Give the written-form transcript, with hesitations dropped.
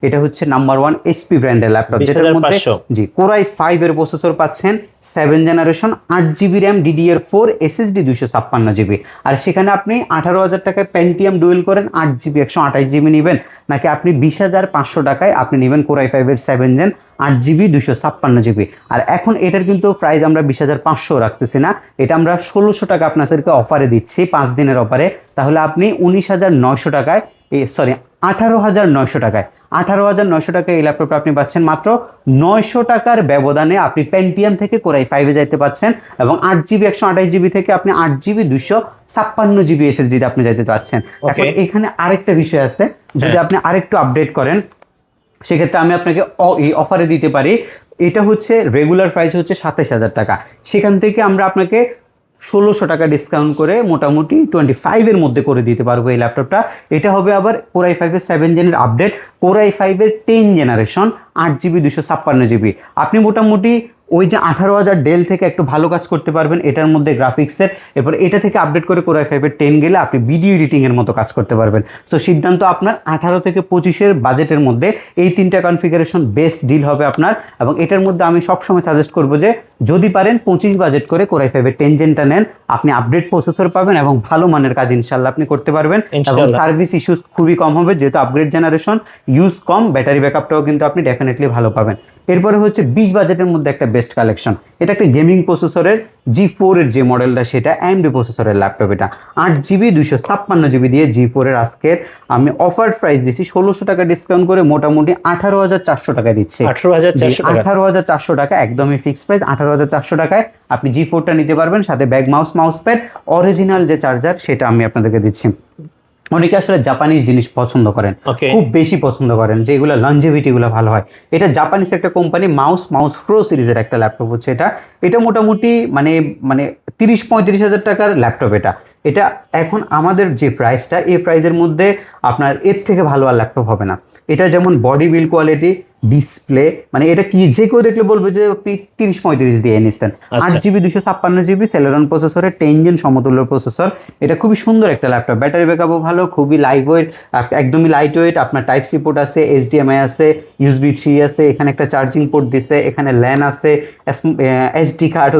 এটা হচ্ছে number 1 HP ব্র্যান্ডের ল্যাপটপ, যেটার মধ্যে জি Core i5 এর প্রসেসর পাচ্ছেন, 7 generation, 8GB RAM, DDR4 SSD 256GB। আর সেখানে আপনি 18,000 টাকায় পেন্টিয়াম ডুয়েল করেন 8GB 128GB নেবেন, নাকি আপনি 20,500 টাকায় আপনি নেবেন Core i5 এর 7 জেন 8GB 256GB। আর এখন এটার কিন্তু প্রাইস আমরা 20,500 রাখতেছি না, এটা আমরা 1600 টাকা আপনাদেরকে অফারে দিচ্ছি 5 দিনের অফারে। তাহলে আপনি 19,900 টাকায়, সরি 18,900 টাকায়, 18,900 টাকায় এই ল্যাপটপটা আপনি পাচ্ছেন মাত্র 900 টাকার ব্যবধানে। আপনি পেন্টিয়াম থেকে Core i5 এ যাইতে পাচ্ছেন, এবং 8GB 128GB থেকে আপনি 8GB 256GB SSD তে আপনি যাইতে পাচ্ছেন। এখন এখানে আরেকটা বিষয় আছে, যদি আপনি আরেকটু আপডেট করেন সেক্ষেত্রে আমি আপনাকে এই অফারে দিতে পারি। এটা হচ্ছে রেগুলার প্রাইস হচ্ছে 27,000 টাকা, সেখান থেকে আমরা আপনাকে 1600 টাকা ডিসকাউন্ট করে মোটামুটি 25 এর মধ্যে করে দিতে পারবো এই ল্যাপটপটা। এটা হবে আবার Core i5 এর 7 জেনের আপডেট, Core i5 এর 10 জেনারেশন, 8GB 256GB। আপনি মোটামুটি ওই যে 18,000 ডেল থেকে একটু ভালো কাজ করতে পারবেন এটার মধ্যে গ্রাফিক্সের, এরপর এটা থেকে আপডেট করে Core i5 এর 10 গেলে আপনি ভিডিও এডিটিং এর মতো কাজ করতে পারবেন। সো সিদ্ধান্ত আপনার, 18 থেকে 25 বাজেটের মধ্যে এই তিনটা কনফিগারেশন বেস্ট ডিল হবে আপনার। এবং এটার মধ্যে আমি সবসময় সাজেস্ট করবো যে যদি পারেন 25 বাজেট করে Core i5 এর 10 জেনটা নেন, আপনি আপডেট প্রসেসর পাবেন এবং ভালো মানের কাজ ইনশাল্লাহ আপনি করতে পারবেন, এবং সার্ভিস ইস্যুস খুবই কম হবে যেহেতু আপগ্রেড জেনারেশন, ইউজ কম, ব্যাটারি ব্যাকআপটাও কিন্তু আপনি ডেফিনেটলি ভালো পাবেন। এরপরে হচ্ছে 20 বাজেটের মধ্যে একটা বেস্ট কালেকশন, এটা একটা গেমিং প্রসেসরের G4 এর যে মডেলটা সেটা AMD প্রসেসরের ল্যাপটপ, এটা 8GB 256GB দিয়ে G4 এর আজকের আমি অফার প্রাইস দিচ্ছি 1600 টাকা ডিসকাউন্ট করে মোটামুটি 18,400 টাকা দিচ্ছি। 18,400 টাকা একদমই ফিক্সড প্রাইস। 18,400 টাকায় আপনি G4টা নিতে পারবেন, সাথে ব্যাগ মাউস প্যাড, অরিজিনাল যে চার্জার সেটা আমি আপনাদেরকে দিচ্ছি। অনেকে আসলে জাপানিজ জিনিস পছন্দ করেন, খুব বেশি পছন্দ করেন, যেগুলো লঞ্জেভিটি গুলো ভালো হয়। এটা জাপানিজ একটা কোম্পানি, মাউস প্রো সিরিজের একটা ল্যাপটপ হচ্ছে এটা মোটামুটি মানে 30-35 হাজার টাকার ল্যাপটপ। এটা এখন আমাদের যে প্রাইসটা, এই প্রাইসের মধ্যে আপনার এর থেকে ভালো আর ল্যাপটপ হবে না। এটা যেমন বডি বিল কোয়ালিটি, ডিসপ্লে, মানে এটা কি যে কেউ দেখলে বলবে যে আপনি 30-35 দিয়ে নিচ্ছেন। 8GB 256GB সেলেরন প্রসেসরের 10 জেন সমতুল্য প্রসেসর, এটা খুবই সুন্দর একটা ল্যাপটপ। ব্যাটারি ব্যাকআপও ভালো, খুবই লাইট ওয়েট, একদমই লাইট ওয়েট। আপনার টাইপ সি পোর্ট আছে, HDMI আছে, USB 3 আছে, এখানে একটা চার্জিং পোর্ট দিছে, এখানে ল্যান আছে, SD কার্ড